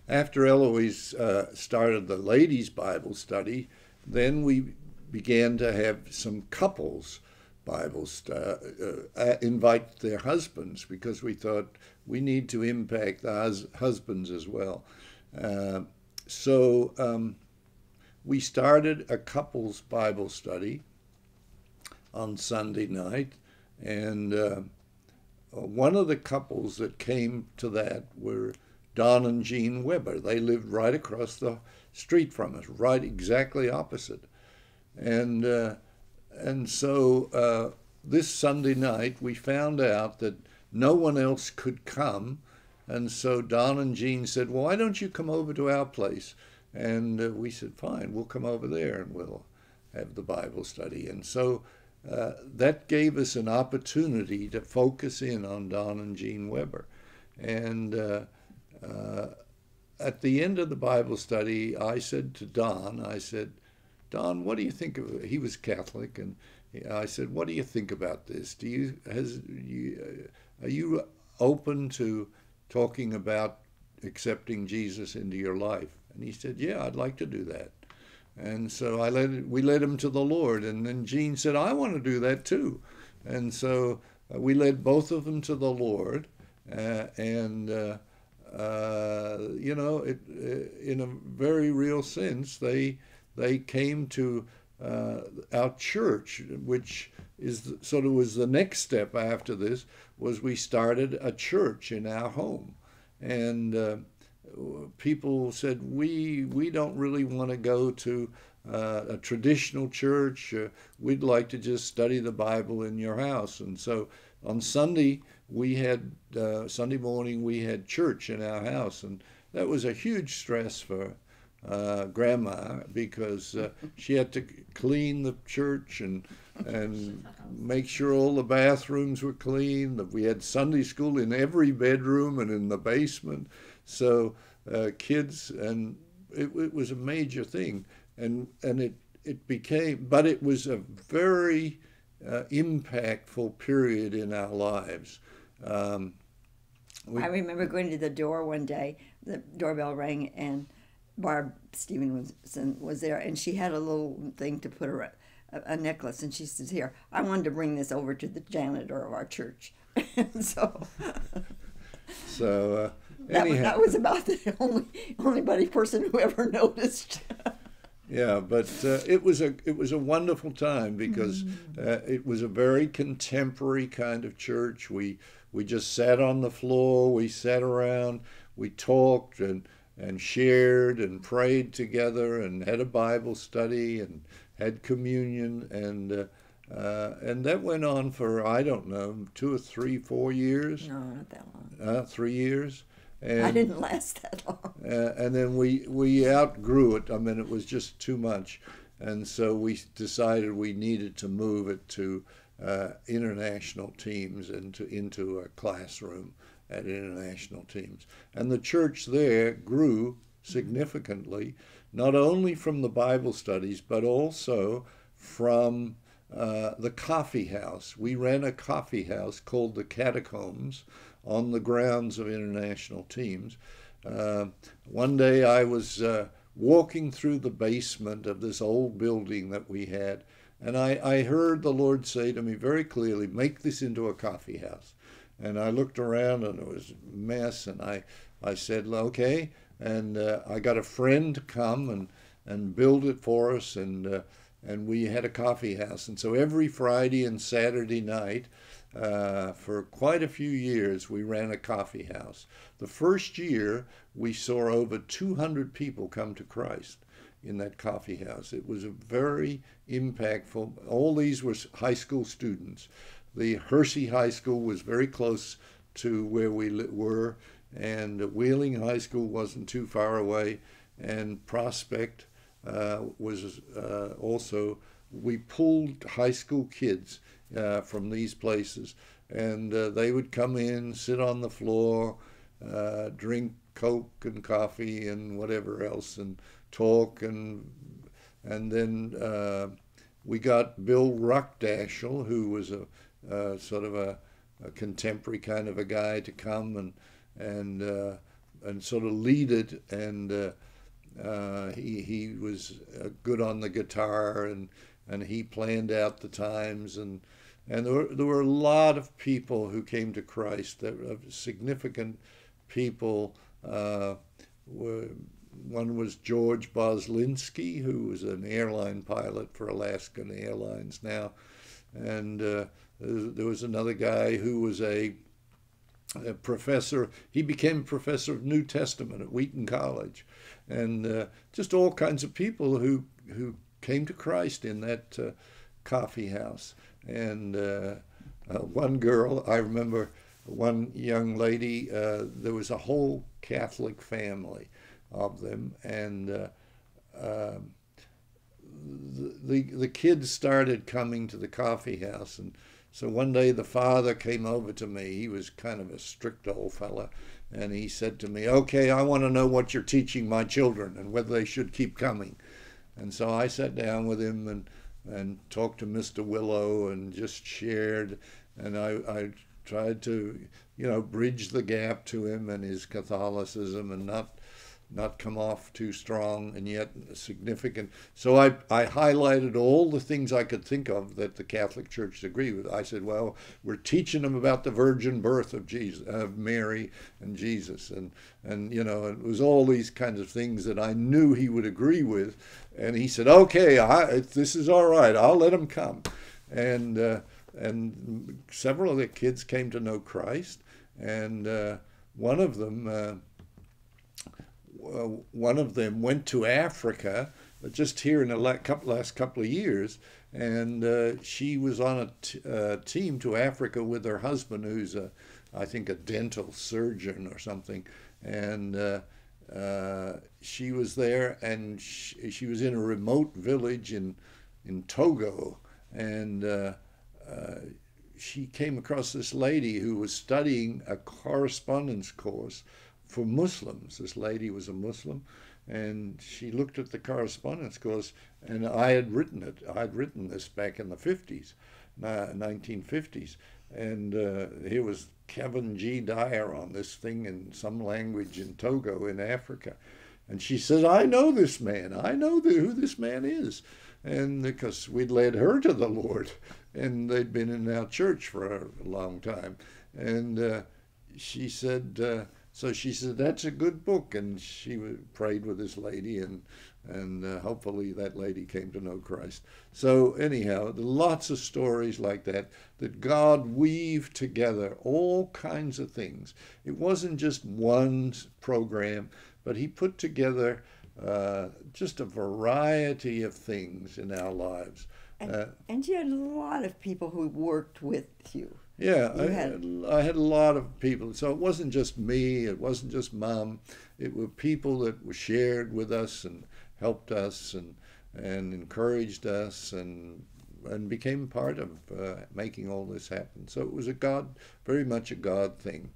after Eloise started the ladies' Bible study, then we began to have some couples invite their husbands, because we thought we need to impact the husbands as well. Uh, so we started a couples Bible study on Sunday night, and one of the couples that came to that were Don and Jean Weber. They lived right across the street from us, right exactly opposite. And this Sunday night we found out that no one else could come, and so Don and Jean said, "Well, why don't you come over to our place?" And we said, "Fine, we'll come over there and we'll have the Bible study." And so that gave us an opportunity to focus in on Don and Jean Weber. And uh, at the end of the Bible study, I said to Don, I said, "Don, what do you think of it?" He was Catholic, and I said, "What do you think about this? Are you open to talking about accepting Jesus into your life?" And he said, "Yeah, I'd like to do that." And so we led him to the Lord, and then Jean said, "I want to do that too." And so we led both of them to the Lord, and in a very real sense, they came to our church, which was the next step after this. Was we started a church in our home, and people said, we don't really want to go to a traditional church. We'd like to just study the Bible in your house. And so on Sunday Sunday morning we had church in our house, and that was a huge stress for Grandma, because she had to clean the church and make sure all the bathrooms were clean. That we had Sunday school in every bedroom and in the basement. So kids, and it was a major thing, and it became, but it was a very impactful period in our lives. Um, I we remember going to the door one day, the doorbell rang, and Barb Stevenson was there, and she had a little thing to put a necklace, and she says, "Here, I wanted to bring this over to the janitor of our church." And so so that anyhow, was about the only person who ever noticed. yeah, but it was a wonderful time, because it was a very contemporary kind of church. We just sat on the floor, we sat around, we talked and shared and prayed together and had a Bible study and had communion, and that went on for, I don't know, 2 or 3, 4 years, No, not that long. 3 years, I and didn't last that long. and then we outgrew it. I mean, it was just too much, and so we decided we needed to move it to international teams and into a classroom at international teams. And the church there grew significantly, not only from the Bible studies, but also from the coffee house. We ran a coffee house called the Catacombs on the grounds of international teams. Uh, One day I was walking through the basement of this old building that we had, and I heard the Lord say to me very clearly, "Make this into a coffee house." And I looked around, and it was a mess, and I said, "Okay." And I got a friend to come and build it for us, and we had a coffee house. And so every Friday and Saturday night, for quite a few years, we ran a coffee house. The first year, we saw over 200 people come to Christ in that coffee house. It was a very impactful. All these were high school students. The Hershey High School was very close to where we were, and Wheeling High School wasn't too far away, and Prospect was also. We pulled high school kids from these places, and they would come in, sit on the floor, drink Coke and coffee and whatever else, and talk, and then we got Bill Ruckdashel, who was a sort of a contemporary kind of a guy, to come, and and sort of lead it. And he was good on the guitar, and he planned out the times, and there were a lot of people who came to Christ, that significant people. One was George Boslinski, who was an airline pilot for Alaskan Airlines now, and there was another guy who was a professor. He became professor of New Testament at Wheaton College, and just all kinds of people who came to Christ in that coffee house. And one girl, I remember one young lady, there was a whole Catholic family of them, and the kids started coming to the coffee house. And so one day the father came over to me. He was kind of a strict old fella, and he said to me, "Okay, I want to know what you're teaching my children and whether they should keep coming." And so I sat down with him and talked to Mr. Willow and just shared, and I tried to, bridge the gap to him and his Catholicism, and not come off too strong and yet significant. So I highlighted all the things I could think of that the Catholic Church agreed with. I said, well, we're teaching them about the virgin birth of Jesus, of Mary and Jesus, and it was all these kinds of things that I knew he would agree with. And he said, okay, this is all right, I'll let them come. And several of the kids came to know Christ, and one of them went to Africa just here in the last couple of years, and she was on a team to Africa with her husband, who's I think a dental surgeon or something, and she was there, and she was in a remote village in Togo, and she came across this lady who was studying a correspondence course for Muslims. This lady was a Muslim, and she looked at the correspondence course, and I had written it. I'd written this back in the 50s, 1950s, and here was Kevin G. Dyer on this thing in some language in Togo in Africa. And she says, I know this man. I know who this man is. And because we'd led her to the Lord, and they'd been in our church for a long time. And she said, so she said, that's a good book. And she prayed with this lady, and hopefully that lady came to know Christ. So anyhow, lots of stories like that God weaved together, all kinds of things. It wasn't just one program, but he put together just a variety of things in our lives. And you had a lot of people who worked with you. Yeah, I had a lot of people. So it wasn't just me, it wasn't just Mom. It were people that were shared with us and helped us and encouraged us and became part of making all this happen. So it was very much a God thing.